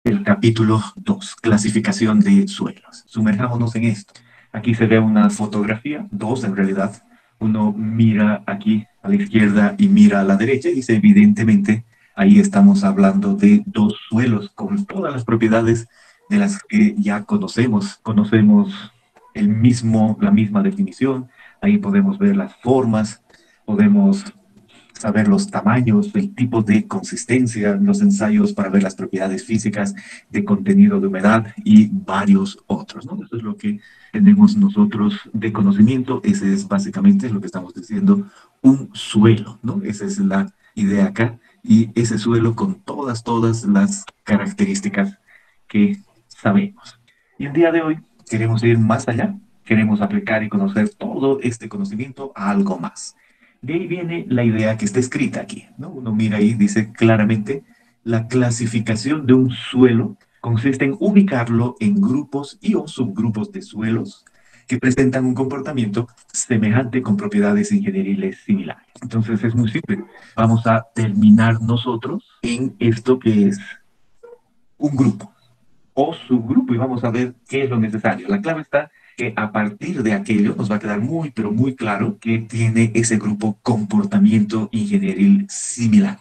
El capítulo 2, clasificación de suelos. Sumerjámonos en esto. Aquí se ve una fotografía, dos en realidad. Uno mira aquí a la izquierda y mira a la derecha y dice, evidentemente, ahí estamos hablando de dos suelos con todas las propiedades de las que ya conocemos. Conocemos la misma definición. Ahí podemos ver las formas, podemos saber los tamaños, el tipo de consistencia, los ensayos para ver las propiedades físicas de contenido de humedad y varios otros, ¿no? Eso es lo que tenemos nosotros de conocimiento. Ese es básicamente lo que estamos diciendo, un suelo, ¿no? Esa es la idea acá. Y ese suelo con todas las características que sabemos. Y el día de hoy queremos ir más allá, queremos aplicar y conocer todo este conocimiento a algo más. De ahí viene la idea que está escrita aquí, ¿no? Uno mira ahí, dice claramente, la clasificación de un suelo consiste en ubicarlo en grupos y o subgrupos de suelos que presentan un comportamiento semejante con propiedades ingenieriles similares. Entonces es muy simple. Vamos a terminar nosotros en esto que es un grupo o subgrupo y vamos a ver qué es lo necesario. La clave está que a partir de aquello nos va a quedar muy, pero muy claro que tiene ese grupo comportamiento ingenieril similar.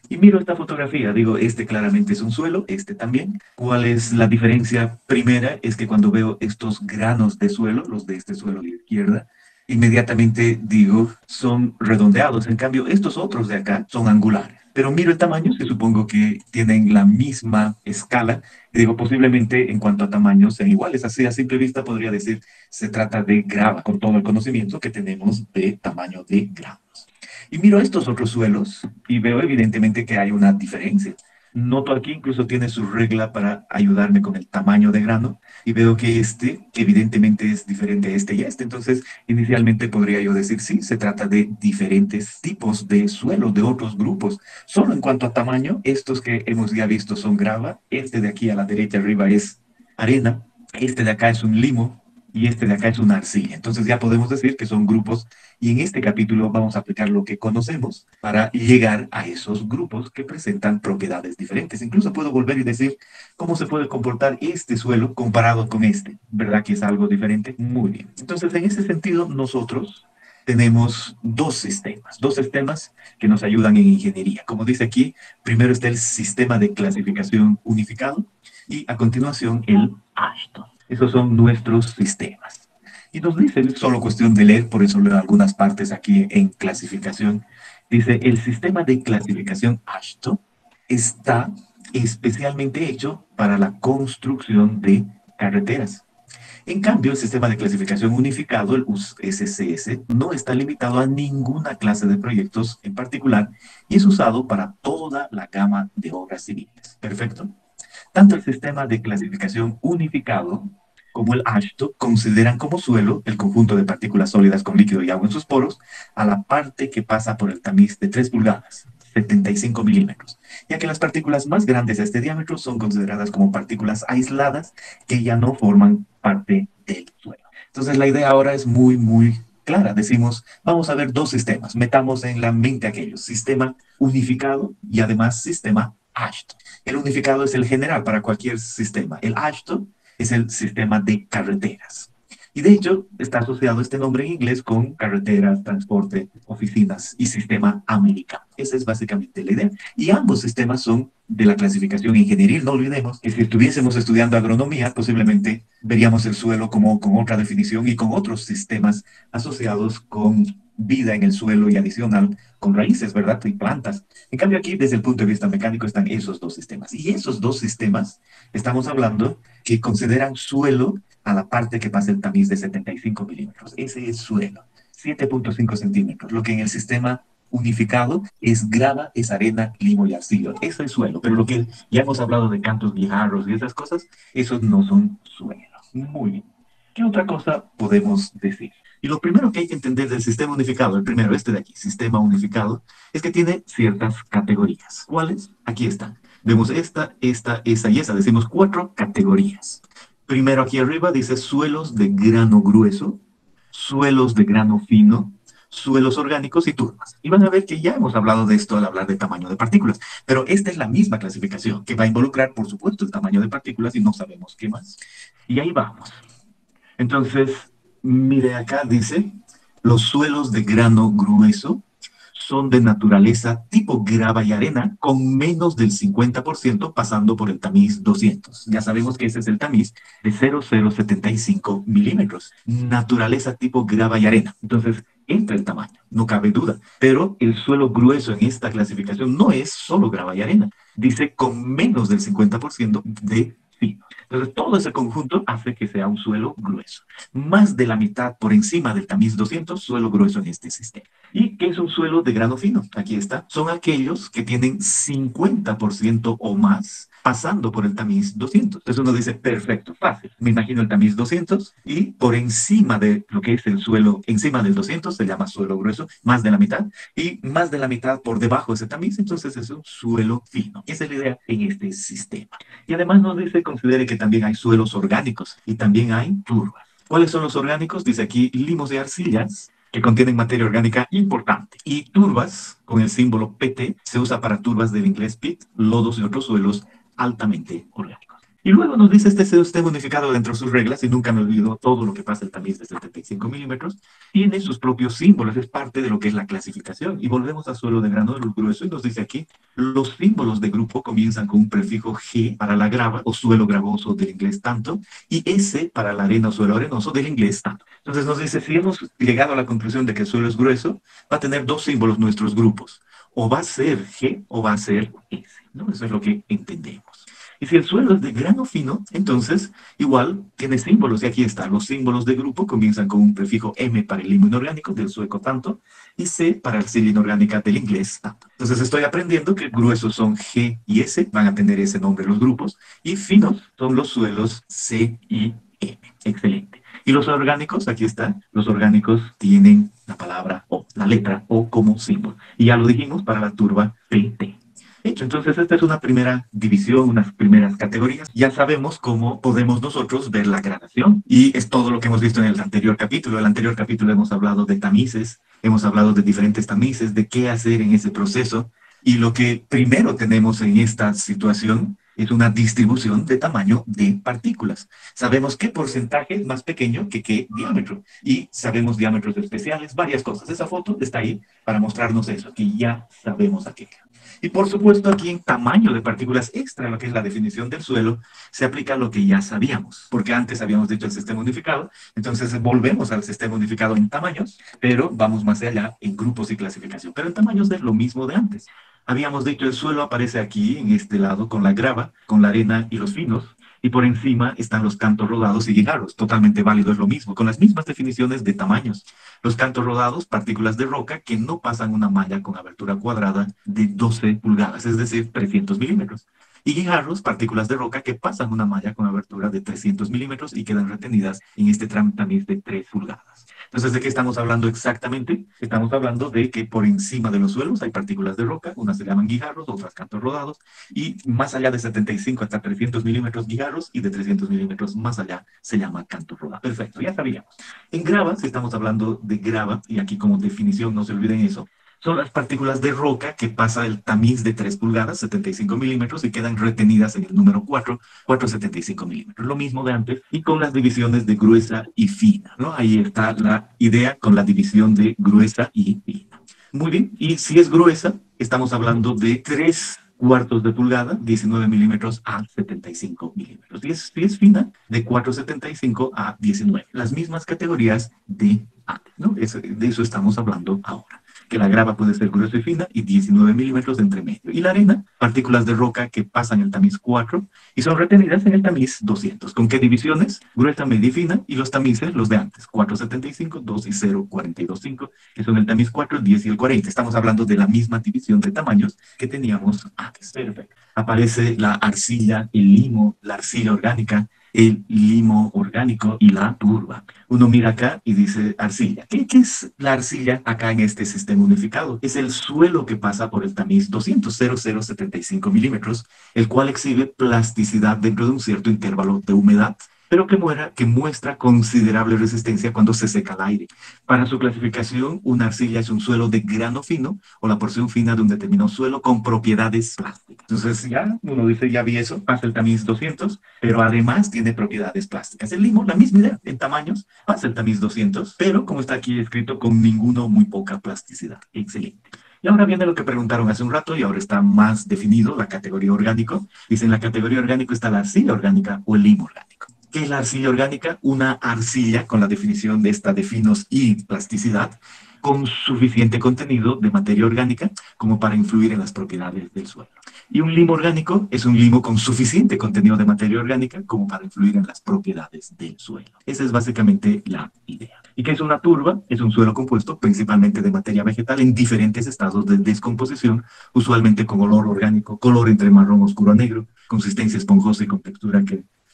Y miro esta fotografía, digo, este claramente es un suelo, este también. ¿Cuál es la diferencia? Primera es que cuando veo estos granos de suelo, los de este suelo de la izquierda, inmediatamente digo, son redondeados. En cambio, estos otros de acá son angulares. Pero miro el tamaño, que supongo que tienen la misma escala, y digo, posiblemente en cuanto a tamaño sean iguales. Así a simple vista podría decir, se trata de grava, con todo el conocimiento que tenemos de tamaño de granos. Y miro estos otros suelos y veo evidentemente que hay una diferencia. Noto aquí incluso tiene su regla para ayudarme con el tamaño de grano y veo que este evidentemente es diferente a este y a este. Entonces, inicialmente podría yo decir, sí, se trata de diferentes tipos de suelos de otros grupos. Solo en cuanto a tamaño, estos que hemos ya visto son grava, este de aquí a la derecha arriba es arena, este de acá es un limo y este de acá es una arcilla. Entonces ya podemos decir que son grupos y en este capítulo vamos a aplicar lo que conocemos para llegar a esos grupos que presentan propiedades diferentes. Incluso puedo volver y decir cómo se puede comportar este suelo comparado con este. ¿Verdad que es algo diferente? Muy bien. Entonces, en ese sentido, nosotros tenemos dos sistemas que nos ayudan en ingeniería. Como dice aquí, primero está el sistema de clasificación unificado y a continuación el ASHTO. Esos son nuestros sistemas. Y nos dice, es solo cuestión de leer, por eso leo algunas partes aquí en clasificación. Dice, el sistema de clasificación ASHTO está especialmente hecho para la construcción de carreteras. En cambio, el sistema de clasificación unificado, el USCS, no está limitado a ninguna clase de proyectos en particular y es usado para toda la gama de obras civiles. Perfecto. Tanto el sistema de clasificación unificado como el ASHTO consideran como suelo el conjunto de partículas sólidas con líquido y agua en sus poros a la parte que pasa por el tamiz de 3 pulgadas, 75 milímetros, ya que las partículas más grandes de este diámetro son consideradas como partículas aisladas que ya no forman parte del suelo. Entonces la idea ahora es muy clara. Decimos, vamos a ver dos sistemas, metamos en la mente aquellos, sistema unificado y además sistema ASHTO. El unificado es el general para cualquier sistema. El ASHTO es el sistema de carreteras. Y de hecho está asociado este nombre en inglés con carreteras, transporte, oficinas y sistema americano. Esa es básicamente la idea. Y ambos sistemas son de la clasificación ingenieril. No olvidemos que si estuviésemos estudiando agronomía, posiblemente veríamos el suelo como con otra definición y con otros sistemas asociados con vida en el suelo y adicional con raíces, ¿verdad? Y plantas. En cambio aquí, desde el punto de vista mecánico, están esos dos sistemas. Y esos dos sistemas, estamos hablando que consideran suelo a la parte que pasa el tamiz de 75 milímetros. Ese es suelo, 7,5 centímetros, lo que en el sistema unificado es grava, es arena, limo y arcilla. Eso es suelo, pero lo que ya hemos hablado de cantos guijarros y esas cosas, esos no son suelos. Muy bien. ¿Qué otra cosa podemos decir? Y lo primero que hay que entender del sistema unificado, el primero, este de aquí, sistema unificado, es que tiene ciertas categorías. ¿Cuáles? Aquí están. Vemos esta, esa y esa. Decimos cuatro categorías. Primero aquí arriba dice suelos de grano grueso, suelos de grano fino, suelos orgánicos y turbas. Y van a ver que ya hemos hablado de esto al hablar de tamaño de partículas, pero esta es la misma clasificación que va a involucrar, por supuesto, el tamaño de partículas y no sabemos qué más. Y ahí vamos. Entonces, mire acá, dice, los suelos de grano grueso son de naturaleza tipo grava y arena con menos del 50% pasando por el tamiz 200. Ya sabemos que ese es el tamiz de 0,075 milímetros. Naturaleza tipo grava y arena. Entonces, entra el tamaño, no cabe duda. Pero el suelo grueso en esta clasificación no es solo grava y arena. Dice con menos del 50% de fino. Entonces, todo ese conjunto hace que sea un suelo grueso. Más de la mitad por encima del tamiz 200, suelo grueso en este sistema. ¿Y qué es un suelo de grano fino? Aquí está. Son aquellos que tienen 50% o más pasando por el tamiz 200. Entonces uno dice, perfecto, fácil. Me imagino el tamiz 200 y por encima de lo que es el suelo, encima del 200 se llama suelo grueso, más de la mitad, y más de la mitad por debajo de ese tamiz, entonces es un suelo fino. Esa es la idea en este sistema. Y además nos dice, considere que también hay suelos orgánicos y también hay turbas. ¿Cuáles son los orgánicos? Dice aquí limos de arcillas que contienen materia orgánica importante. Y turbas, con el símbolo PT, se usa para turbas del inglés pit, lodos y otros suelos altamente orgánicos. Y luego nos dice este sistema unificado dentro de sus reglas, y nunca me olvido todo lo que pasa el tamiz de 75 milímetros, tiene sus propios símbolos, es parte de lo que es la clasificación. Y volvemos al suelo de grano grueso y nos dice aquí, los símbolos de grupo comienzan con un prefijo G para la grava o suelo gravoso del inglés tanto, y S para la arena o suelo arenoso del inglés tanto. Entonces nos dice, si hemos llegado a la conclusión de que el suelo es grueso, va a tener dos símbolos nuestros grupos, o va a ser G o va a ser S, ¿no? Eso es lo que entendemos. Y si el suelo es de grano fino, entonces igual tiene símbolos. Y aquí están los símbolos de grupo. Comienzan con un prefijo M para el limo inorgánico, del sueco tanto, y C para la arcilla inorgánica del inglés tanto. Entonces estoy aprendiendo que gruesos son G y S, van a tener ese nombre los grupos, y finos son los suelos C y M. Excelente. Y los orgánicos, aquí están, los orgánicos tienen la palabra O, la letra O como símbolo. Y ya lo dijimos para la turba PT. Hecho, entonces esta es una primera división, unas primeras categorías. Ya sabemos cómo podemos nosotros ver la gradación y es todo lo que hemos visto en el anterior capítulo. En el anterior capítulo hemos hablado de tamices, hemos hablado de diferentes tamices, de qué hacer en ese proceso y lo que primero tenemos en esta situación es una distribución de tamaño de partículas. Sabemos qué porcentaje es más pequeño que qué diámetro y sabemos diámetros especiales, varias cosas. Esa foto está ahí para mostrarnos eso, que ya sabemos aquello. Y por supuesto aquí en tamaño de partículas extra, lo que es la definición del suelo, se aplica lo que ya sabíamos, porque antes habíamos dicho el sistema unificado, entonces volvemos al sistema unificado en tamaños, pero vamos más allá en grupos y clasificación. Pero en tamaños es lo mismo de antes. Habíamos dicho el suelo aparece aquí, en este lado, con la grava, con la arena y los finos, y por encima están los cantos rodados y guijarros. Totalmente válido, es lo mismo, con las mismas definiciones de tamaños. Los cantos rodados, partículas de roca que no pasan una malla con abertura cuadrada de 12 pulgadas, es decir, 300 milímetros. Y guijarros, partículas de roca que pasan una malla con abertura de 300 milímetros y quedan retenidas en este tamiz de 3 pulgadas. Entonces, ¿de qué estamos hablando exactamente? Estamos hablando de que por encima de los suelos hay partículas de roca, unas se llaman guijarros, otras cantos rodados, y más allá de 75 hasta 300 milímetros guijarros, y de 300 milímetros más allá se llama canto rodado. Perfecto, ya sabíamos. En grava, si estamos hablando de grava, y aquí como definición no se olviden eso, son las partículas de roca que pasa el tamiz de 3 pulgadas, 75 milímetros, y quedan retenidas en el número 4, 475 milímetros. Lo mismo de antes, y con las divisiones de gruesa y fina, ¿no? Ahí está la idea con la división de gruesa y fina. Muy bien, y si es gruesa, estamos hablando de 3 cuartos de pulgada, 19 milímetros a 75 milímetros. Si es fina, de 4,75 a 19. Las mismas categorías de antes, ¿no? De eso estamos hablando ahora. Que la grava puede ser gruesa y fina y 19 milímetros de entre medio. Y la arena, partículas de roca que pasan el tamiz 4 y son retenidas en el tamiz 200. ¿Con qué divisiones? Gruesa, media y fina, y los tamices, los de antes, 4,75, 2 y 0, 42,5, que son el tamiz 4, el 10 y el 40. Estamos hablando de la misma división de tamaños que teníamos antes. Perfecto. Aparece la arcilla, el limo, la arcilla orgánica, el limo orgánico y la turba. Uno mira acá y dice arcilla. ¿Qué es la arcilla acá en este sistema unificado? Es el suelo que pasa por el tamiz 200, 0,075 milímetros, el cual exhibe plasticidad dentro de un cierto intervalo de humedad. pero que muestra considerable resistencia cuando se seca al aire. Para su clasificación, una arcilla es un suelo de grano fino o la porción fina de un determinado suelo con propiedades plásticas. Entonces ya uno dice, ya vi eso, pasa el tamiz 200, pero además tiene propiedades plásticas. El limo, la misma idea, en tamaños, pasa el tamiz 200, pero como está aquí escrito, con ninguno, muy poca plasticidad. Excelente. Y ahora viene lo que preguntaron hace un rato y ahora está más definido la categoría orgánico. Dice, en la categoría orgánico está la arcilla orgánica o el limo orgánico. ¿Qué es la arcilla orgánica? Una arcilla, con la definición de esta de finos y plasticidad, con suficiente contenido de materia orgánica como para influir en las propiedades del suelo. Y un limo orgánico es un limo con suficiente contenido de materia orgánica como para influir en las propiedades del suelo. Esa es básicamente la idea. ¿Y qué es una turba? Es un suelo compuesto principalmente de materia vegetal en diferentes estados de descomposición, usualmente con olor orgánico, color entre marrón oscuro a negro, consistencia esponjosa y con textura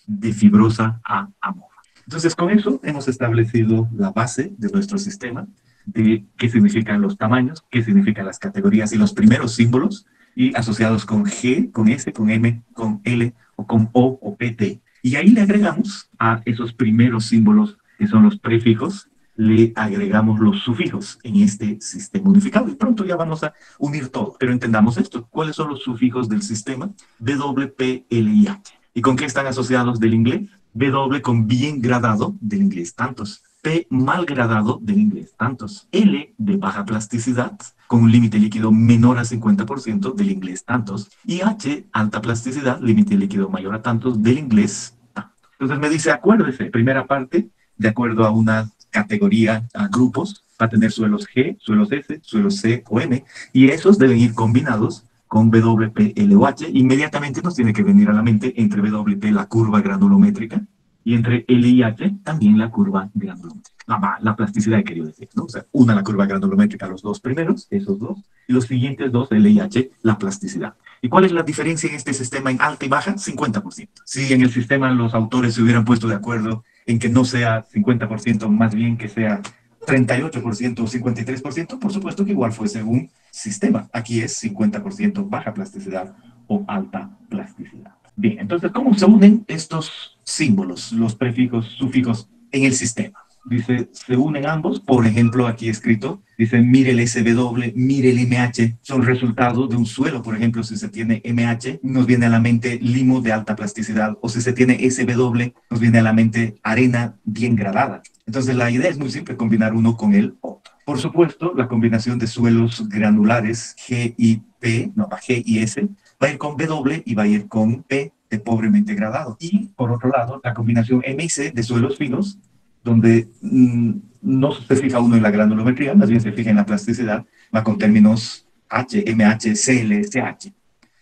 de fibrosa a amorfa. Entonces, con eso hemos establecido la base de nuestro sistema, de qué significan los tamaños, qué significan las categorías y los primeros símbolos, y asociados con G, con S, con M, con L o con O PT. Y ahí le agregamos a esos primeros símbolos, que son los prefijos, le agregamos los sufijos en este sistema unificado. Y pronto ya vamos a unir todo. Pero entendamos esto. ¿Cuáles son los sufijos del sistema? W, P, L y H. ¿Y con qué están asociados del inglés? W con bien gradado del inglés, tantos. P mal gradado del inglés, tantos. L de baja plasticidad, con un límite líquido menor a 50% del inglés, tantos. Y H, alta plasticidad, límite líquido mayor a tantos del inglés, tantos. Entonces me dice, acuérdese, primera parte, de acuerdo a una categoría, a grupos, va a tener suelos G, suelos S, suelos C o M, y esos deben ir combinados con W, P, L o H. Inmediatamente nos tiene que venir a la mente entre W, P la curva granulométrica y entre L y H también la curva granulométrica. La plasticidad, he querido decir, ¿no? O sea, una la curva granulométrica, los dos primeros, esos dos, y los siguientes dos, L y H, la plasticidad. ¿Y cuál es la diferencia en este sistema en alta y baja? 50%. Si en el sistema los autores se hubieran puesto de acuerdo en que no sea 50%, más bien que sea 38% o 53%, por supuesto que igual fuese un sistema. Aquí es 50% baja plasticidad o alta plasticidad. Bien, entonces, ¿cómo se unen estos símbolos, los prefijos, sufijos en el sistema? Dice, se unen ambos, por ejemplo, aquí escrito, dice, mire el SW, mire el MH, son resultados de un suelo, por ejemplo, si se tiene MH, nos viene a la mente limo de alta plasticidad, o si se tiene SW, nos viene a la mente arena bien gradada. Entonces, la idea es muy simple, combinar uno con el otro. Por supuesto, la combinación de suelos granulares G y P, no, G y S, va a ir con W y va a ir con P de pobremente gradado. Y, por otro lado, la combinación M y C de suelos finos, donde no se fija uno en la granulometría, más bien se fija en la plasticidad, va con términos H, MH, CL, CH.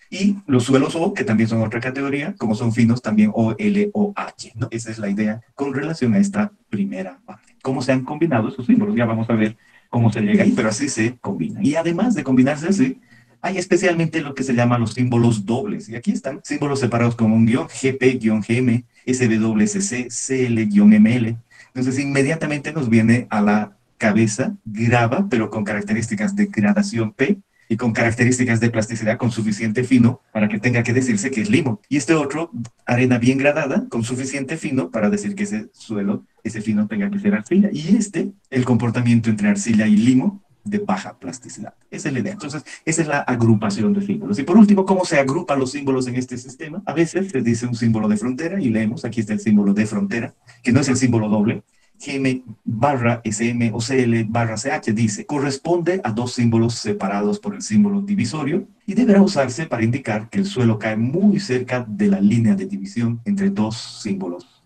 Y los suelos O, que también son otra categoría, como son finos, también O, L, O, H, ¿no? Esa es la idea con relación a esta primera parte. ¿Cómo se han combinado esos símbolos? Ya vamos a ver cómo se llega ahí, pero así se combina. Y además de combinarse así, hay especialmente lo que se llaman los símbolos dobles. Y aquí están símbolos separados con un guión, GP-GM, SWSC, CL-ML. Entonces, inmediatamente nos viene a la cabeza grava, pero con características de gradación P y con características de plasticidad con suficiente fino para que tenga que decirse que es limo. Y este otro, arena bien gradada, con suficiente fino para decir que ese suelo, ese fino tenga que ser arcilla. Y el comportamiento entre arcilla y limo, de baja plasticidad. Esa es la idea. Entonces, esa es la agrupación de símbolos. Y por último, ¿cómo se agrupan los símbolos en este sistema? A veces se dice un símbolo de frontera y leemos, aquí está el símbolo de frontera, que no es el símbolo doble. GM barra SM o CL barra CH dice, corresponde a dos símbolos separados por el símbolo divisorio y deberá usarse para indicar que el suelo cae muy cerca de la línea de división entre dos símbolos.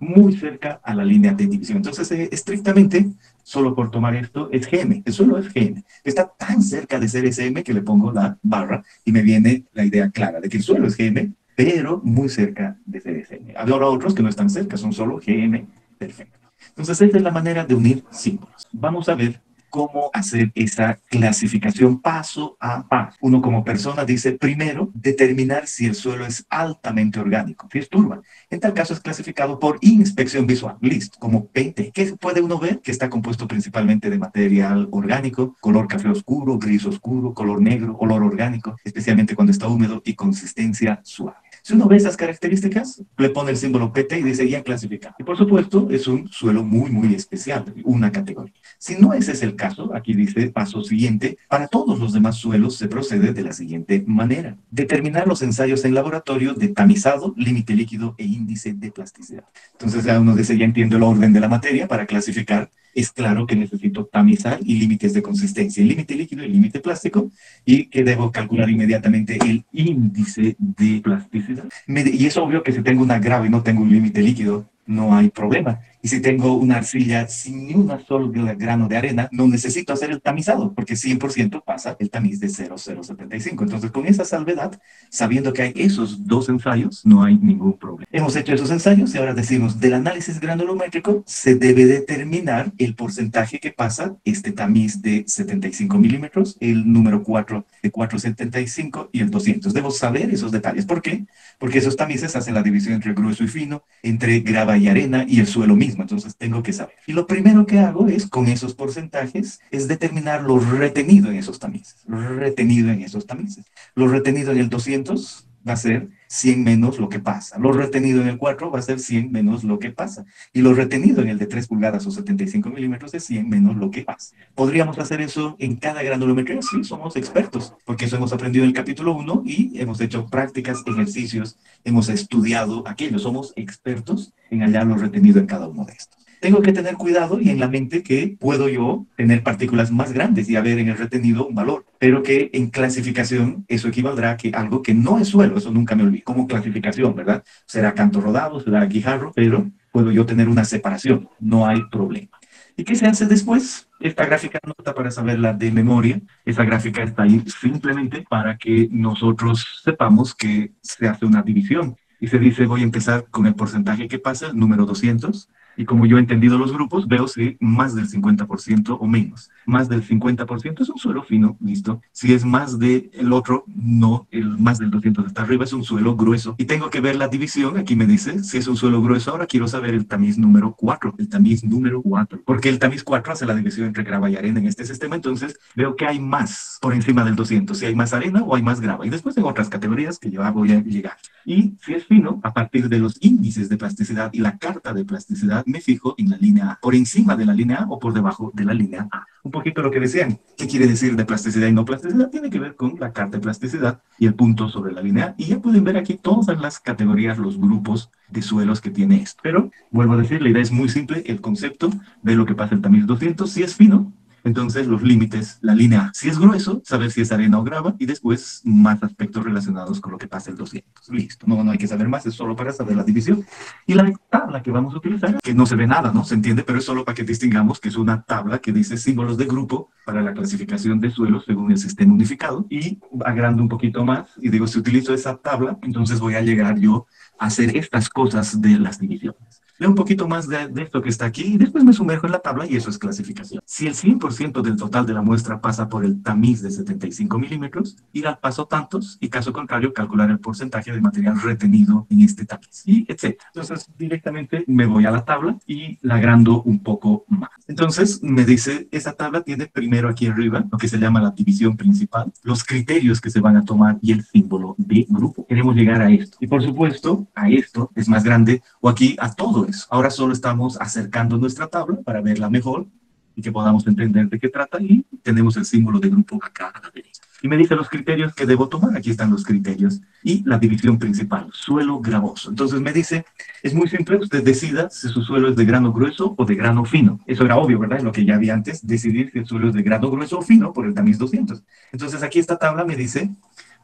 Muy cerca a la línea de división. Entonces, estrictamente, solo por tomar esto, es GM. El suelo es GM. Está tan cerca de ser SM que le pongo la barra y me viene la idea clara de que el suelo es GM, pero muy cerca de ser SM. Habrá otros que no están cerca, son solo GM. Perfecto. Entonces, esta es la manera de unir símbolos. Vamos a ver cómo hacer esa clasificación paso a paso. Uno como persona dice, primero, determinar si el suelo es altamente orgánico, si es turba. En tal caso es clasificado por inspección visual, listo, como PT. ¿Qué puede uno ver? Que está compuesto principalmente de material orgánico, color café oscuro, gris oscuro, color negro, olor orgánico, especialmente cuando está húmedo y consistencia suave. Si uno ve esas características, le pone el símbolo PT y dice ya clasificado. Y por supuesto, es un suelo muy, muy especial, una categoría. Si no ese es el caso, aquí dice paso siguiente, para todos los demás suelos se procede de la siguiente manera. Determinar los ensayos en laboratorio de tamizado, límite líquido e índice de plasticidad. Entonces ya uno dice, ya entiendo el orden de la materia para clasificar. Es claro que necesito tamizar y límites de consistencia, el límite líquido y el límite plástico, y que debo calcular inmediatamente el índice de plasticidad. Y es obvio que si tengo una grava y no tengo un límite líquido, no hay problema. Y si tengo una arcilla sin ni una sola grano de arena, no necesito hacer el tamizado, porque 100% pasa el tamiz de 0,075. Entonces, con esa salvedad, sabiendo que hay esos dos ensayos, no hay ningún problema. Hemos hecho esos ensayos y ahora decimos, del análisis granulométrico se debe determinar el porcentaje que pasa este tamiz de 75 milímetros, el número 4 de 475 y el 200. Debo saber esos detalles. ¿Por qué? Porque esos tamices hacen la división entre grueso y fino, entre grava y arena y el suelo mismo. Entonces tengo que saber. Y lo primero que hago es, con esos porcentajes, es determinar lo retenido en esos tamices. Retenido en esos tamices. Lo retenido en el 200 va a ser 100 menos lo que pasa. Lo retenido en el 4 va a ser 100 menos lo que pasa. Y lo retenido en el de 3 pulgadas o 75 milímetros es 100 menos lo que pasa. ¿Podríamos hacer eso en cada granulometría? Sí, somos expertos, porque eso hemos aprendido en el capítulo 1 y hemos hecho prácticas, ejercicios, hemos estudiado aquello. Somos expertos en hallar lo retenido en cada uno de estos. Tengo que tener cuidado y en la mente que puedo yo tener partículas más grandes y haber en el retenido un valor, pero que en clasificación eso equivaldrá a que algo que no es suelo, eso nunca me olvido, como clasificación, ¿verdad? Será canto rodado, será guijarro, pero puedo yo tener una separación, no hay problema. ¿Y qué se hace después? Esta gráfica no está para saberla de memoria, esa gráfica está ahí simplemente para que nosotros sepamos que se hace una división. Y se dice, voy a empezar con el porcentaje que pasa, el número 200, y como yo he entendido los grupos, veo si más del 50% o menos. Más del 50% es un suelo fino, listo. Si es más del otro, no, el más del 200 está arriba, es un suelo grueso. Y tengo que ver la división, aquí me dice, si es un suelo grueso, ahora quiero saber el tamiz número 4, el tamiz número 4, porque el tamiz 4 hace la división entre grava y arena en este sistema, entonces veo que hay más por encima del 200, si hay más arena o hay más grava. Y después en otras categorías que ya voy a llegar. Y si es fino, a partir de los índices de plasticidad y la carta de plasticidad, me fijo en la línea A, por encima de la línea A o por debajo de la línea A. Un poquito lo que decían, ¿qué quiere decir de plasticidad y no plasticidad? Tiene que ver con la carta de plasticidad y el punto sobre la línea A. Y ya pueden ver aquí todas las categorías, los grupos de suelos que tiene esto. Pero, vuelvo a decir, la idea es muy simple, el concepto, ve lo que pasa el tamiz 200, si es fino, entonces los límites, la línea A. Si es grueso, saber si es arena o grava y después más aspectos relacionados con lo que pasa el 200. Listo, no hay que saber más, es solo para saber la división. Y la tabla que vamos a utilizar, que no se ve nada, ¿no? Se entiende, pero es solo para que distingamos que es una tabla que dice símbolos de grupo para la clasificación de suelos según el sistema unificado. Y agrando un poquito más y digo, si utilizo esa tabla, entonces voy a llegar yo a hacer estas cosas de las divisiones. Leo un poquito más de esto que está aquí y después me sumerjo en la tabla y eso es clasificación. Si el 100% del total de la muestra pasa por el tamiz de 75 milímetros, ir al paso tantos y caso contrario calcular el porcentaje de material retenido en este tamiz y etcétera. Entonces directamente me voy a la tabla y la agrando un poco más. Entonces me dice, esta tabla tiene primero aquí arriba lo que se llama la división principal, los criterios que se van a tomar y el símbolo de grupo. Queremos llegar a esto. Y por supuesto, a esto es más grande o aquí a todo eso. Ahora solo estamos acercando nuestra tabla para verla mejor y que podamos entender de qué trata y tenemos el símbolo de grupo acá a la derecha. Y me dice los criterios que debo tomar, aquí están los criterios y la división principal, suelo gravoso. Entonces me dice, es muy simple, usted decida si su suelo es de grano grueso o de grano fino. Eso era obvio, ¿verdad? Es lo que ya vi antes, decidir si el suelo es de grano grueso o fino por el tamiz 200. Entonces aquí esta tabla me dice,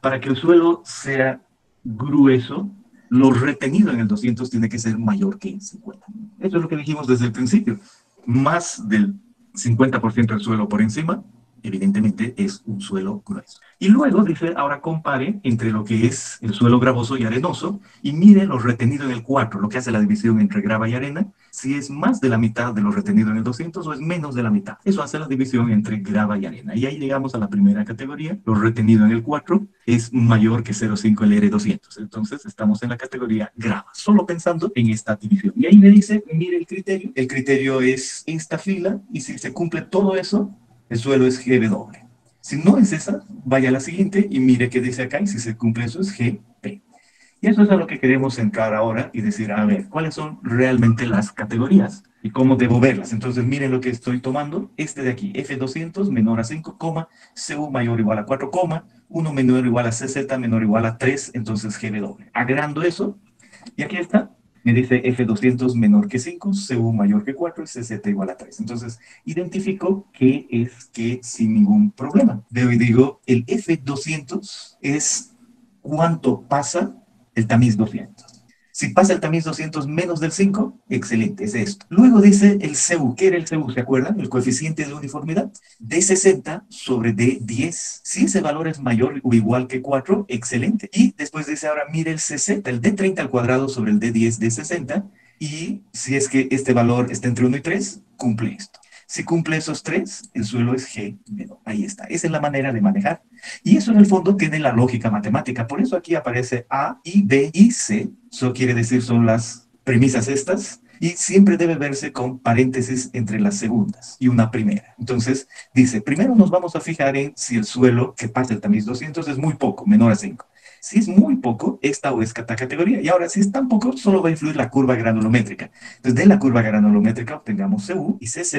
para que el suelo sea grueso, lo retenido en el 200 tiene que ser mayor que el 50. Eso es lo que dijimos desde el principio. Más del 50% del suelo por encima, evidentemente es un suelo grueso. Y luego dice, ahora compare entre lo que es el suelo gravoso y arenoso y mire lo retenido en el 4, lo que hace la división entre grava y arena, si es más de la mitad de lo retenido en el 200 o es menos de la mitad. Eso hace la división entre grava y arena. Y ahí llegamos a la primera categoría, lo retenido en el 4 es mayor que 0,5 LR200. Entonces estamos en la categoría grava, solo pensando en esta división. Y ahí me dice, mire el criterio es esta fila y si se cumple todo eso, el suelo es GB doble. Si no es esa, vaya a la siguiente y mire qué dice acá y si se cumple eso es GP. Y eso es a lo que queremos entrar ahora y decir, a ver, ¿cuáles son realmente las categorías? ¿Y cómo debo verlas? Entonces, miren lo que estoy tomando. Este de aquí, F200 menor a 5, CU mayor o igual a 4, 1 menor o igual a CZ menor o igual a 3, entonces GW. Agregando eso, y aquí está, me dice F200 menor que 5, CU mayor que 4 y CZ igual a 3. Entonces, identifico qué es que sin ningún problema. Veo y digo, el F200 es cuánto pasa el tamiz 200. Si pasa el tamiz 200 menos del 5, excelente, es esto. Luego dice el CU. ¿Qué era el CU? ¿Se acuerdan? El coeficiente de uniformidad. D60 sobre D10. Si ese valor es mayor o igual que 4, excelente. Y después dice ahora, mire el CZ, el D30 al cuadrado sobre el D10 de 60. Y si es que este valor está entre 1 y 3, cumple esto. Si cumple esos tres, el suelo es G menor. Ahí está. Esa es la manera de manejar. Y eso en el fondo tiene la lógica matemática. Por eso aquí aparece A, y B y C. Eso quiere decir son las premisas estas. Y siempre debe verse con paréntesis entre las segundas y una primera. Entonces, dice, primero nos vamos a fijar en si el suelo que pasa el tamiz 200 es muy poco, menor a 5. Si es muy poco, esta o esta categoría. Y ahora, si es tan poco, solo va a influir la curva granulométrica. Entonces, de la curva granulométrica obtengamos CU y CZ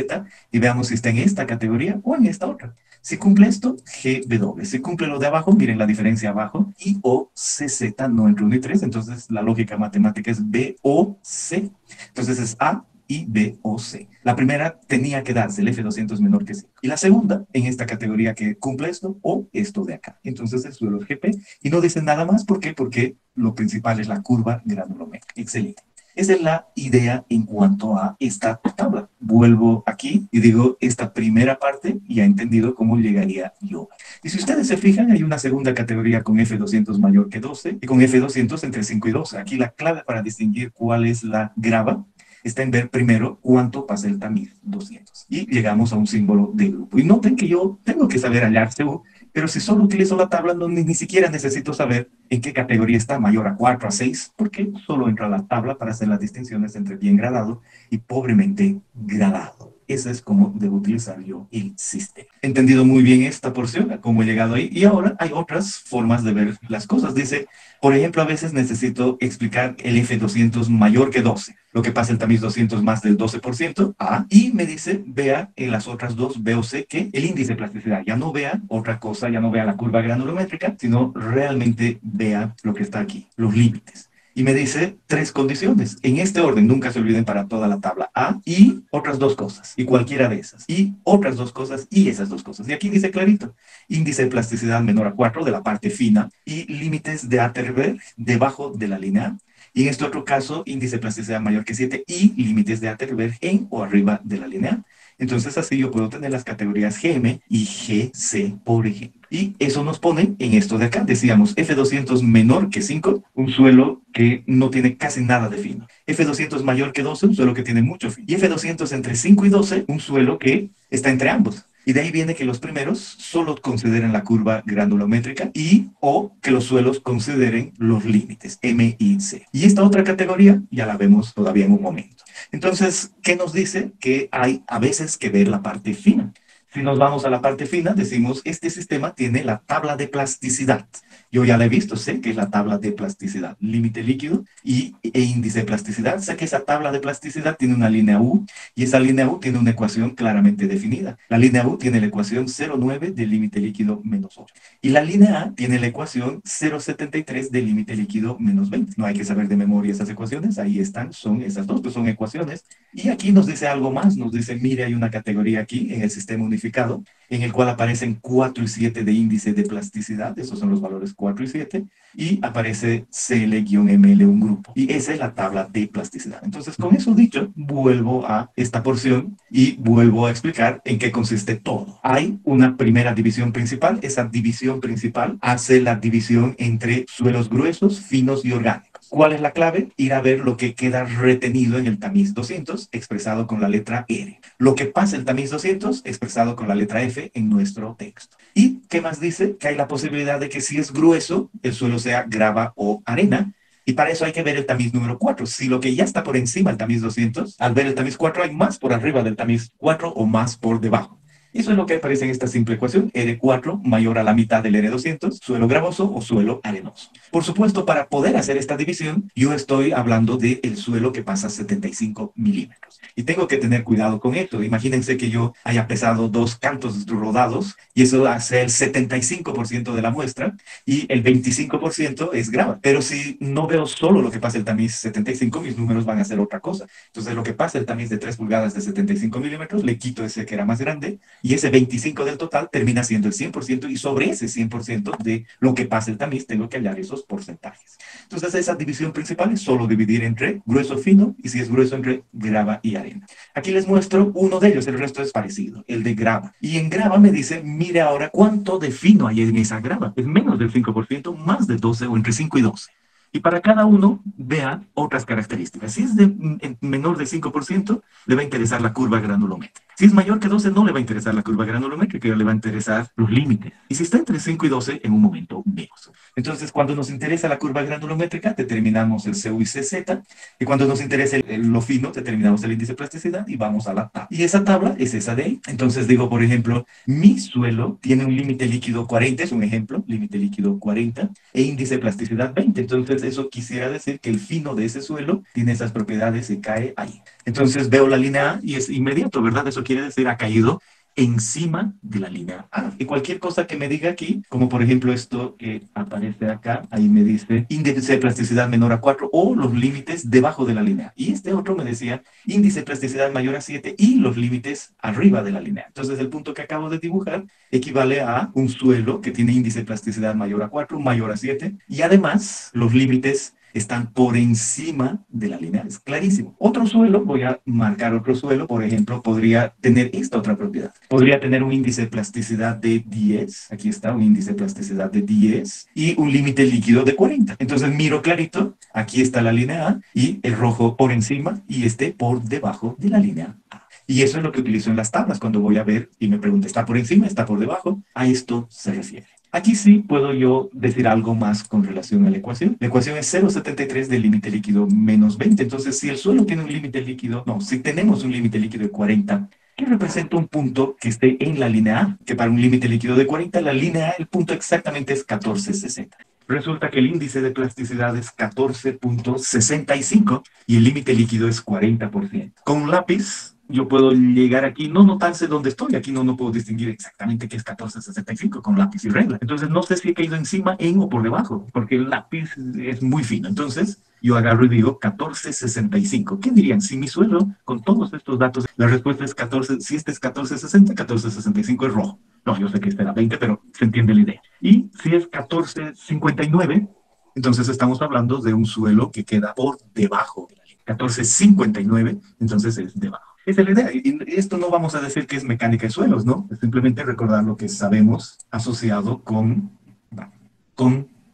y veamos si está en esta categoría o en esta otra. Si cumple esto, GW. Si cumple lo de abajo, miren la diferencia abajo, I o CZ, no entre 1 y 3, entonces la lógica matemática es B o C. Entonces es A, I, B o C. La primera tenía que darse el F200 menor que 5. Y la segunda, en esta categoría que cumple esto o esto de acá. Entonces el suelo es GP. Y no dice nada más, ¿por qué? Porque lo principal es la curva granulométrica. Excelente. Esa es la idea en cuanto a esta tabla. Vuelvo aquí y digo esta primera parte y ha entendido cómo llegaría yo. Y si ustedes se fijan, hay una segunda categoría con F200 mayor que 12 y con F200 entre 5 y 12. Aquí la clave para distinguir cuál es la grava está en ver primero cuánto pasa el tamiz 200. Y llegamos a un símbolo de grupo. Y noten que yo tengo que saber hallar CU, pero si solo utilizo la tabla, no, ni siquiera necesito saber en qué categoría está, mayor a 4, a 6, porque solo entro a la tabla para hacer las distinciones entre bien gradado y pobremente gradado. Esa es como debo utilizar yo el sistema. He entendido muy bien esta porción, a cómo he llegado ahí, y ahora hay otras formas de ver las cosas. Dice, por ejemplo, a veces necesito explicar el F200 mayor que 12, lo que pasa el tamiz 200 más del 12%, y me dice, vea en las otras dos, B o C, que el índice de plasticidad, ya no vea otra cosa, ya no vea la curva granulométrica, sino realmente vea lo que está aquí, los límites. Y me dice tres condiciones. En este orden, nunca se olviden para toda la tabla. A y otras dos cosas. Y cualquiera de esas. Y otras dos cosas y esas dos cosas. Y aquí dice clarito. Índice de plasticidad menor a 4 de la parte fina y límites de Atterberg debajo de la línea A. Y en este otro caso, índice de plasticidad mayor que 7 y límites de Atterberg en o arriba de la línea A. Entonces así yo puedo tener las categorías GM y GC, por ejemplo. Y eso nos pone en esto de acá. Decíamos F200 menor que 5, un suelo que no tiene casi nada de fino. F200 mayor que 12, un suelo que tiene mucho fino. Y F200 entre 5 y 12, un suelo que está entre ambos. Y de ahí viene que los primeros solo consideren la curva granulométrica y o que los suelos consideren los límites, M y C. Y esta otra categoría ya la vemos todavía en un momento. Entonces, ¿qué nos dice? Que hay a veces que ver la parte fina. Si nos vamos a la parte fina, decimos, este sistema tiene la tabla de plasticidad. Yo ya la he visto, sé que es la tabla de plasticidad, límite líquido e índice de plasticidad. Sé que esa tabla de plasticidad tiene una línea U y esa línea U tiene una ecuación claramente definida. La línea U tiene la ecuación 0,9 del límite líquido menos 8. Y la línea A tiene la ecuación 0,73 del límite líquido menos 20. No hay que saber de memoria esas ecuaciones, ahí están, son esas dos, pues son ecuaciones. Y aquí nos dice algo más, nos dice, mire, hay una categoría aquí en el sistema unificado, en el cual aparecen 4 y 7 de índice de plasticidad, esos son los valores 4 y 7, y aparece CL-ML, un grupo. Y esa es la tabla de plasticidad. Entonces, con eso dicho, vuelvo a esta porción y vuelvo a explicar en qué consiste todo. Hay una primera división principal, esa división principal hace la división entre suelos gruesos, finos y orgánicos. ¿Cuál es la clave? Ir a ver lo que queda retenido en el tamiz 200, expresado con la letra R. Lo que pasa en el tamiz 200, expresado con la letra F en nuestro texto. ¿Y qué más dice? Que hay la posibilidad de que si es grueso, el suelo sea grava o arena. Y para eso hay que ver el tamiz número 4. Si lo que ya está por encima del tamiz 200, al ver el tamiz 4 hay más por arriba del tamiz 4 o más por debajo. Eso es lo que aparece en esta simple ecuación, R4 mayor a la mitad del R200, suelo gravoso o suelo arenoso. Por supuesto, para poder hacer esta división, yo estoy hablando del suelo que pasa 75 milímetros. Y tengo que tener cuidado con esto. Imagínense que yo haya pesado 2 cantos rodados y eso va a ser 75% de la muestra y el 25% es grava. Pero si no veo solo lo que pasa el tamiz 75, mis números van a ser otra cosa. Entonces, lo que pasa el tamiz de 3 pulgadas de 75 milímetros, le quito ese que era más grande y ese 25 del total termina siendo el 100% y sobre ese 100% de lo que pasa el tamiz tengo que hallar esos porcentajes. Entonces esa división principal es solo dividir entre grueso fino y si es grueso entre grava y arena. Aquí les muestro uno de ellos, el resto es parecido, el de grava. Y en grava me dice, mire ahora cuánto de fino hay en esa grava. Es menos del 5%, más de 12 o entre 5 y 12. Y para cada uno, vea otras características. Si es de menor del 5%, le va a interesar la curva granulométrica. Si es mayor que 12, no le va a interesar la curva granulométrica, le va a interesar los límites. Y si está entre 5 y 12, en un momento vemos. Entonces, cuando nos interesa la curva granulométrica, determinamos el CU y CZ. Y cuando nos interesa lo fino, determinamos el índice de plasticidad y vamos a la tabla. Y esa tabla es esa de ahí. Entonces digo, por ejemplo, mi suelo tiene un límite líquido 40, es un ejemplo, límite líquido 40, e índice de plasticidad 20. Entonces, eso quisiera decir que el fino de ese suelo tiene esas propiedades y cae ahí. Entonces veo la línea A y es inmediato, ¿verdad? Eso quiere decir ha caído encima de la línea A. Y cualquier cosa que me diga aquí, como por ejemplo esto que aparece acá, ahí me dice índice de plasticidad menor a 4 o los límites debajo de la línea A. Y este otro me decía índice de plasticidad mayor a 7 y los límites arriba de la línea A. Entonces el punto que acabo de dibujar equivale a un suelo que tiene índice de plasticidad mayor a 4, mayor a 7 y además los límites están por encima de la línea, es clarísimo. Otro suelo, voy a marcar otro suelo, por ejemplo, podría tener esta otra propiedad. Podría tener un índice de plasticidad de 10, aquí está, un índice de plasticidad de 10 y un límite líquido de 40. Entonces miro clarito, aquí está la línea A y el rojo por encima y este por debajo de la línea A. Y eso es lo que utilizo en las tablas cuando voy a ver y me pregunto, ¿está por encima? ¿Está por debajo? A esto se refiere. Aquí sí puedo yo decir algo más con relación a la ecuación. La ecuación es 0,73 del límite líquido menos 20. Entonces, si el suelo tiene un límite líquido, no, si tenemos un límite líquido de 40, ¿qué representa un punto que esté en la línea A? Que para un límite líquido de 40, la línea A, el punto exactamente es 14,60. Resulta que el índice de plasticidad es 14,65 y el límite líquido es 40%. Con un lápiz yo puedo llegar aquí, no notarse dónde estoy, aquí no puedo distinguir exactamente qué es 14,65 con lápiz y regla. Entonces no sé si he caído encima, en o por debajo, porque el lápiz es muy fino. Entonces yo agarro y digo 14,65. ¿Qué dirían? Si mi suelo, con todos estos datos, la respuesta es 14, si este es 14,60, 14,65 es rojo. No, yo sé que este era 20, pero se entiende la idea. Y si es 14,59, entonces estamos hablando de un suelo que queda por debajo de la línea. 14,59, entonces es debajo. Esa es la idea. Y esto no vamos a decir que es mecánica de suelos, ¿no? Es simplemente recordar lo que sabemos asociado con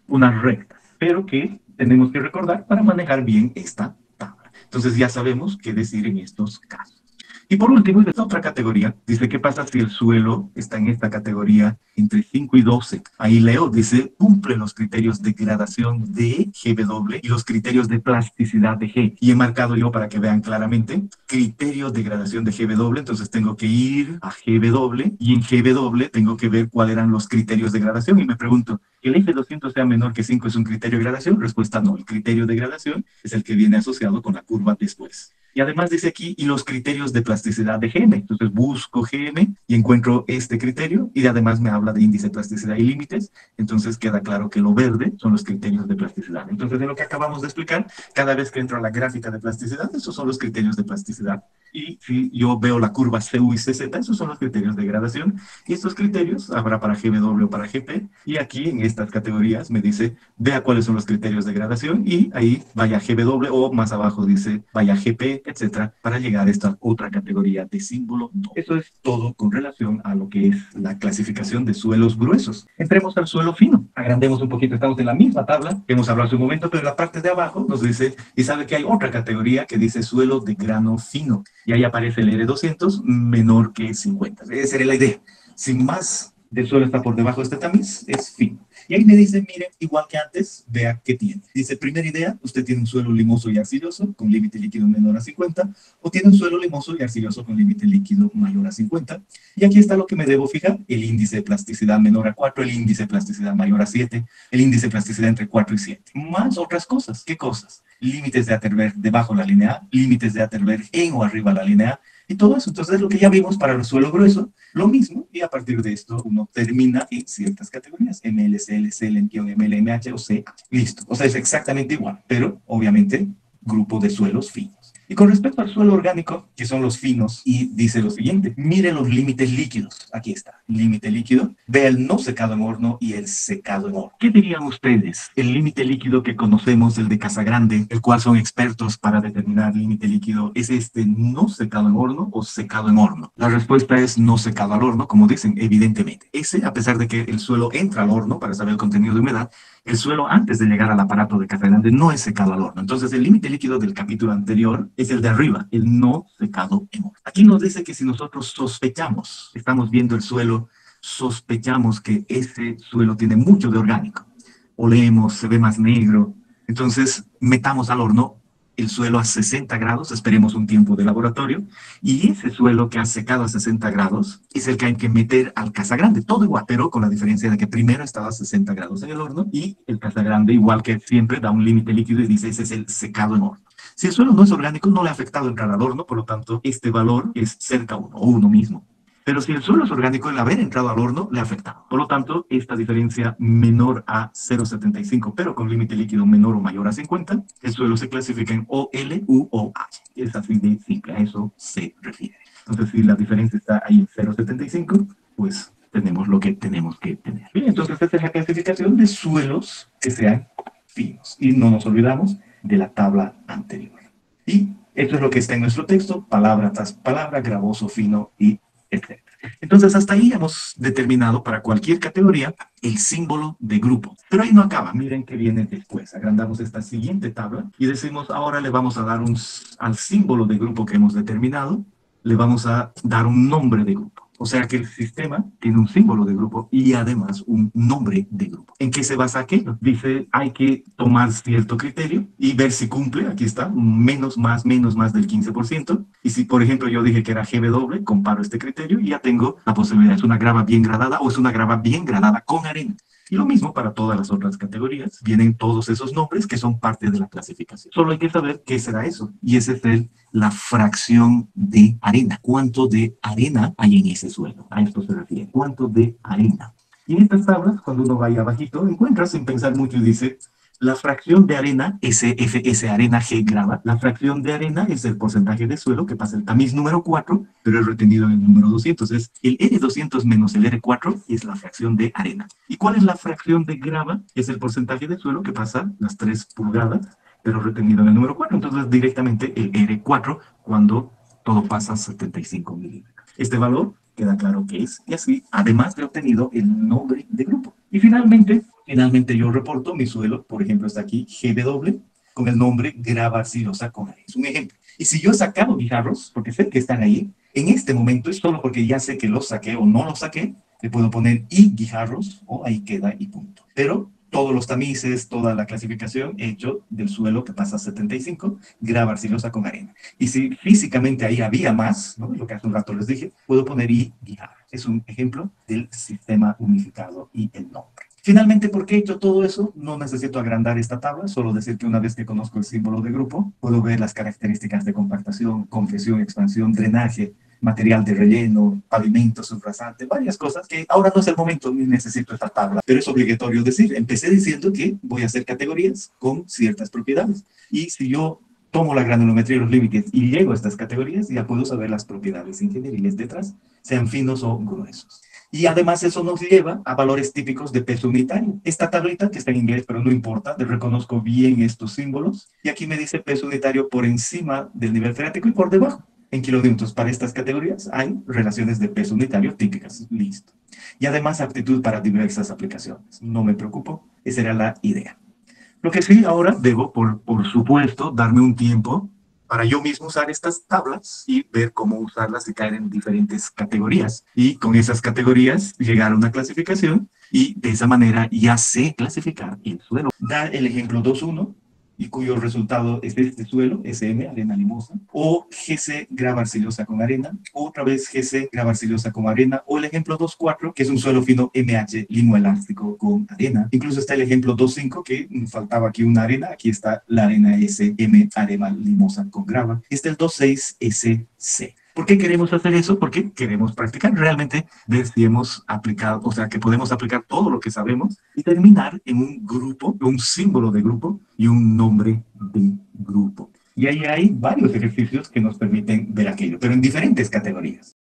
una recta, pero que tenemos que recordar para manejar bien esta tabla. Entonces ya sabemos qué decir en estos casos. Y por último, esta otra categoría, dice, ¿qué pasa si el suelo está en esta categoría entre 5 y 12? Ahí leo, dice, cumple los criterios de gradación de GW y los criterios de plasticidad de G. Y he marcado yo para que vean claramente, criterios de gradación de GW, entonces tengo que ir a GW y en GW tengo que ver cuáles eran los criterios de gradación y me pregunto, ¿que el F200 sea menor que 5 es un criterio de gradación? Respuesta no, el criterio de gradación es el que viene asociado con la curva después. Y además dice aquí, y los criterios de plasticidad de GM. Entonces busco GM y encuentro este criterio y además me habla de índice de plasticidad y límites. Entonces queda claro que lo verde son los criterios de plasticidad. Entonces de lo que acabamos de explicar, cada vez que entro a la gráfica de plasticidad, esos son los criterios de plasticidad. Y si yo veo la curva CU y CZ, esos son los criterios de gradación. Y estos criterios habrá para GW o para GP. Y aquí en estas categorías me dice, vea cuáles son los criterios de gradación y ahí vaya GW o más abajo dice vaya GP, etcétera, para llegar a esta otra categoría de símbolo 2. Eso es todo con relación a lo que es la clasificación de suelos gruesos. Entremos al suelo fino. Agrandemos un poquito, estamos en la misma tabla que hemos hablado hace un momento, pero en la parte de abajo nos dice, y sabe que hay otra categoría que dice suelo de grano fino. Y ahí aparece el R200 menor que 50. Esa era la idea. Sin más del suelo está por debajo de este tamiz, es fino. Y ahí me dice, miren, igual que antes, vea qué tiene. Dice, primera idea, usted tiene un suelo limoso y arcilloso con límite líquido menor a 50, o tiene un suelo limoso y arcilloso con límite líquido mayor a 50. Y aquí está lo que me debo fijar, el índice de plasticidad menor a 4, el índice de plasticidad mayor a 7, el índice de plasticidad entre 4 y 7. Más otras cosas. ¿Qué cosas? Límites de Atterberg debajo de la línea A, límites de Atterberg en o arriba de la línea A, y todo eso. Entonces, lo que ya vimos para el suelo grueso, lo mismo, y a partir de esto uno termina en ciertas categorías, MLCL, CL-ML, MH o CH. Listo. O sea, es exactamente igual, pero obviamente grupo de suelos finos. Y con respecto al suelo orgánico, que son los finos, y dice lo siguiente, mire los límites líquidos. Aquí está, límite líquido. Ve el no secado en horno y el secado en horno. ¿Qué dirían ustedes? El límite líquido que conocemos, el de Casagrande, el cual son expertos para determinar límite líquido, ¿es este no secado en horno o secado en horno? La respuesta es no secado al horno, como dicen, evidentemente. Ese, a pesar de que el suelo entra al horno para saber el contenido de humedad, el suelo antes de llegar al aparato de Casagrande no es secado al horno. Entonces, el límite líquido del capítulo anterior es el de arriba, el no secado en horno. Aquí nos dice que si nosotros sospechamos, estamos viendo el suelo, sospechamos que ese suelo tiene mucho de orgánico. Olemos, se ve más negro. Entonces, metamos al horno el suelo a 60 grados, esperemos un tiempo de laboratorio, y ese suelo que ha secado a 60 grados es el que hay que meter al Casagrande, todo igual, pero con la diferencia de que primero estaba a 60 grados en el horno y el Casagrande, igual que siempre, da un límite líquido y dice ese es el secado en horno. Si el suelo no es orgánico, no le ha afectado entrar al horno, por lo tanto, este valor es cerca a 1 o 1 mismo. Pero si el suelo es orgánico, el haber entrado al horno le ha afectado. Por lo tanto, esta diferencia menor a 0,75, pero con límite líquido menor o mayor a 50, el suelo se clasifica en OL, U o H. Es así de simple, a eso se refiere. Entonces, si la diferencia está ahí en 0,75, pues tenemos lo que tenemos que tener. Bien, entonces esta es la clasificación de suelos que sean finos. Y no nos olvidamos de la tabla anterior. Y esto es lo que está en nuestro texto, palabra tras palabra, gravoso, fino y etc. Entonces, hasta ahí hemos determinado para cualquier categoría el símbolo de grupo. Pero ahí no acaba, miren que viene después. Agrandamos esta siguiente tabla y decimos, ahora le vamos a dar al símbolo de grupo que hemos determinado, le vamos a dar un nombre de grupo. O sea que el sistema tiene un símbolo de grupo y además un nombre de grupo. ¿En qué se basa aquello? Dice, hay que tomar cierto criterio y ver si cumple. Aquí está, menos más del 15%. Y si, por ejemplo, yo dije que era GB comparo este criterio y ya tengo la posibilidad. ¿Es una grava bien gradada o es una grava bien gradada con arena? Y lo mismo para todas las otras categorías. Vienen todos esos nombres que son parte de la clasificación. Solo hay que saber qué será eso. Y ese es la fracción de arena. ¿Cuánto de arena hay en ese suelo? A esto se refiere. ¿Cuánto de arena? Y en estas tablas, cuando uno vaya abajito, encuentra sin pensar mucho y dice, la fracción de arena, SFS arena G grava, la fracción de arena es el porcentaje de suelo que pasa el tamiz número 4, pero es retenido en el número 200. Es el R200 menos el R4 es la fracción de arena. ¿Y cuál es la fracción de grava? Es el porcentaje de suelo que pasa las 3 pulgadas, pero retenido en el número 4. Entonces, directamente el R4 cuando todo pasa a 75 milímetros. Este valor queda claro que es, y así, además de obtenido el nombre de grupo. Y finalmente yo reporto mi suelo, por ejemplo, está aquí GW, con el nombre grava arcillosa con arena. Es un ejemplo. Y si yo he sacado guijarros, porque sé que están ahí, en este momento es solo porque ya sé que los saqué o no los saqué, le puedo poner y guijarros, o ahí queda y punto. Pero todos los tamices, toda la clasificación hecho del suelo que pasa a 75, grava arcillosa con arena. Y si físicamente ahí había más, ¿no? Lo que hace un rato les dije, puedo poner y guijarros. Es un ejemplo del sistema unificado y el nombre. Finalmente, ¿por qué he hecho todo eso? No necesito agrandar esta tabla, solo decir que una vez que conozco el símbolo de grupo, puedo ver las características de compactación, compresión, expansión, drenaje, material de relleno, pavimento, subrasante, varias cosas que ahora no es el momento ni necesito esta tabla, pero es obligatorio decir. Empecé diciendo que voy a hacer categorías con ciertas propiedades y si yo tomo la granulometría y los límites y llego a estas categorías, ya puedo saber las propiedades ingenieriles detrás, sean finos o gruesos. Y además eso nos lleva a valores típicos de peso unitario. Esta tablita, que está en inglés, pero no importa, reconozco bien estos símbolos. Y aquí me dice peso unitario por encima del nivel freático y por debajo. En kilonewtons para estas categorías hay relaciones de peso unitario típicas. Listo. Y además aptitud para diversas aplicaciones. No me preocupo, esa era la idea. Lo que sí, ahora debo, por supuesto, darme un tiempo para yo mismo usar estas tablas y ver cómo usarlas y caer en diferentes categorías. Y con esas categorías llegar a una clasificación y de esa manera ya sé clasificar el suelo. Da el ejemplo 2.1 y cuyo resultado es este suelo, SM, arena limosa, o GC, grava arcillosa con arena, o otra vez GC, grava arcillosa con arena, o el ejemplo 2.4, que es un suelo fino MH, limo elástico con arena. Incluso está el ejemplo 2.5, que faltaba aquí una arena, aquí está la arena SM, arena limosa con grava. Está el 2.6 SC. ¿Por qué queremos hacer eso? Porque queremos practicar realmente, ver si hemos aplicado, o sea, que podemos aplicar todo lo que sabemos y terminar en un grupo, un símbolo de grupo y un nombre de grupo. Y ahí hay varios ejercicios que nos permiten ver aquello, pero en diferentes categorías.